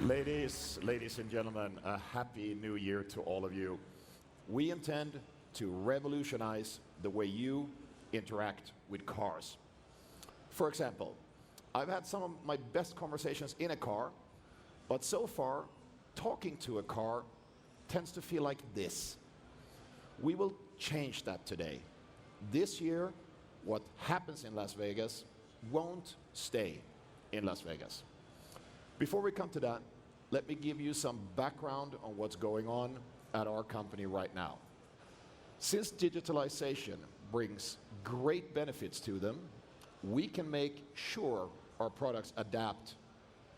Ladies and gentlemen, a happy new year to all of you. We intend to revolutionize the way you interact with cars. For example, I've had some of my best conversations in a car, but so far, talking to a car tends to feel like this. We will change that today. This year, what happens in Las Vegas won't stay in Las Vegas. Before we come to that, let me give you some background on what's going on at our company right now. Since digitalization brings great benefits to them, we can make sure our products adapt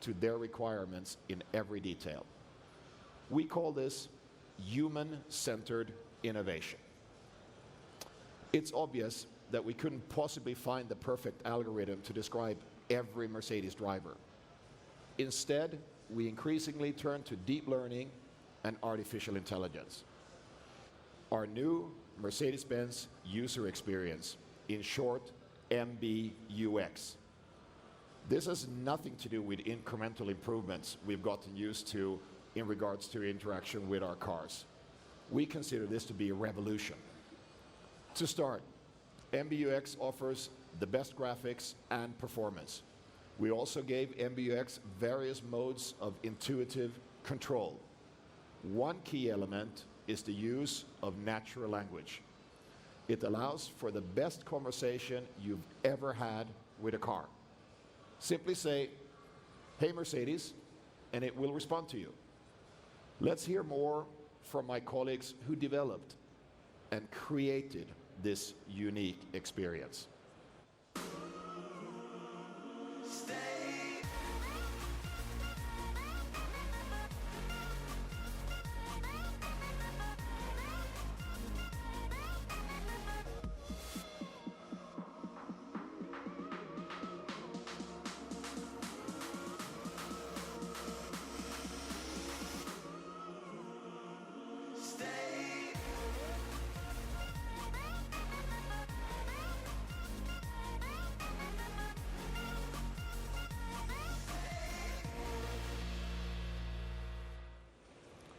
to their requirements in every detail. We call this human-centered innovation. It's obvious that we couldn't possibly find the perfect algorithm to describe every Mercedes driver. Instead, we increasingly turn to deep learning and artificial intelligence. Our new Mercedes-Benz User Experience, in short, MBUX. This has nothing to do with incremental improvements we've gotten used to in regards to interaction with our cars. We consider this to be a revolution. To start, MBUX offers the best graphics and performance. We also gave MBUX various modes of intuitive control. One key element is the use of natural language. It allows for the best conversation you've ever had with a car. Simply say, "Hey Mercedes," and it will respond to you. Let's hear more from my colleagues who developed and created this unique experience.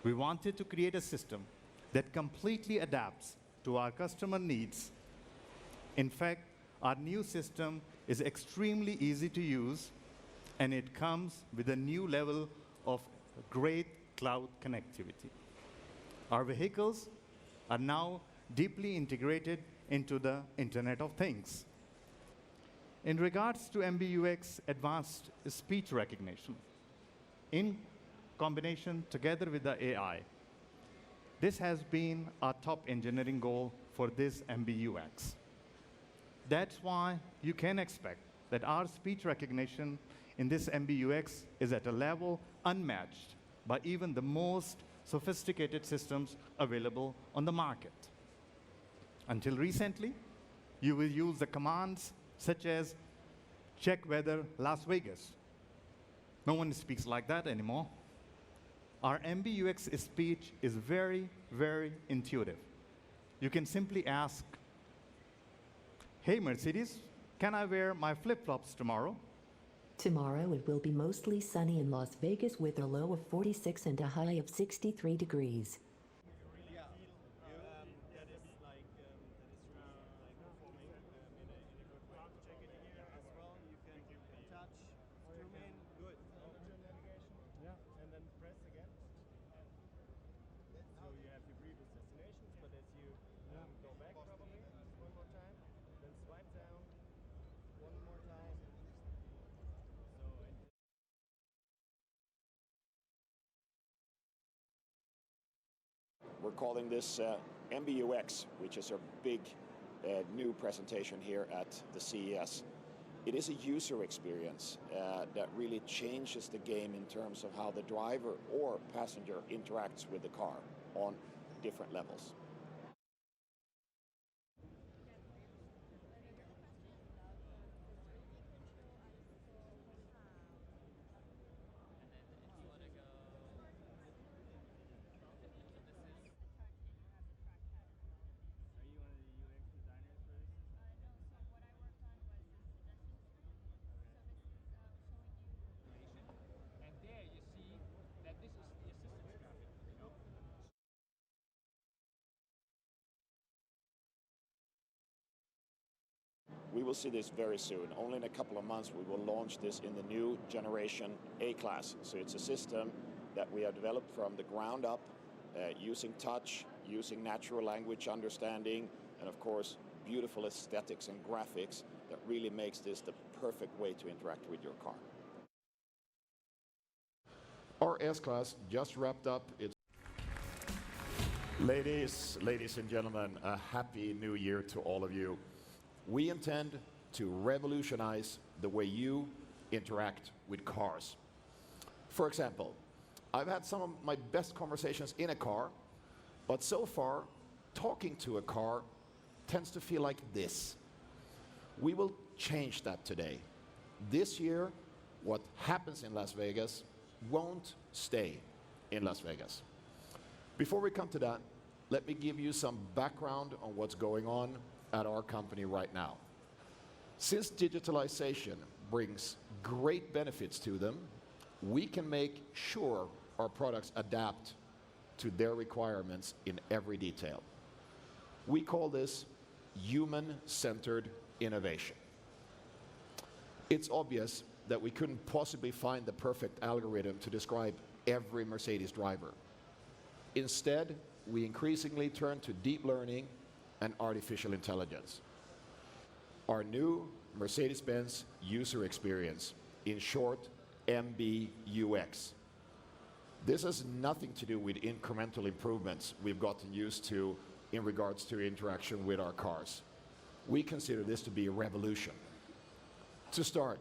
We wanted to create a system that completely adapts to our customer needs. In fact, our new system is extremely easy to use, and it comes with a new level of great cloud connectivity. Our vehicles are now deeply integrated into the Internet of Things. In regards to MBUX advanced speech recognition, in combination together with the AI, this has been our top engineering goal for this MBUX. That's why you can expect that our speech recognition in this MBUX is at a level unmatched by even the most sophisticated systems available on the market. Until recently, you will use the commands such as check weather Las Vegas. No one speaks like that anymore. Our MBUX speech is very, very intuitive. You can simply ask, "Hey Mercedes, can I wear my flip-flops tomorrow?" Tomorrow it will be mostly sunny in Las Vegas with a low of 46 and a high of 63 degrees. We're calling this MBUX, which is a big new presentation here at the CES. It is a user experience that really changes the game in terms of how the driver or passenger interacts with the car on different levels. will see this very soon. Only in a couple of months we will launch this in the new generation A-Class. So it's a system that we have developed from the ground up, using touch, using natural language understanding, and of course beautiful aesthetics and graphics that really makes this the perfect way to interact with your car. Our S-Class just wrapped up its... Ladies and gentlemen, a happy new year to all of you. We intend to revolutionize the way you interact with cars. For example, I've had some of my best conversations in a car, but so far, talking to a car tends to feel like this. We will change that today. This year, what happens in Las Vegas won't stay in Las Vegas. Before we come to that, let me give you some background on what's going on at our company right now. Since digitalization brings great benefits to them, we can make sure our products adapt to their requirements in every detail. We call this human-centered innovation. It's obvious that we couldn't possibly find the perfect algorithm to describe every Mercedes driver. Instead, we increasingly turn to deep learning and artificial intelligence. Our new Mercedes-Benz User Experience, in short, MBUX. This has nothing to do with incremental improvements we've gotten used to in regards to interaction with our cars. We consider this to be a revolution. To start,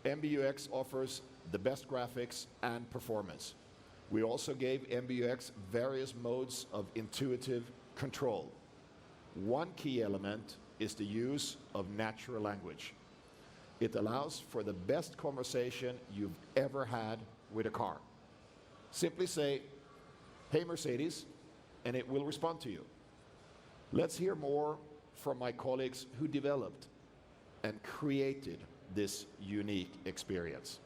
MBUX offers the best graphics and performance. We also gave MBUX various modes of intuitive control. One key element is the use of natural language. It allows for the best conversation you've ever had with a car. Simply say, "Hey Mercedes," and it will respond to you. Let's hear more from my colleagues who developed and created this unique experience.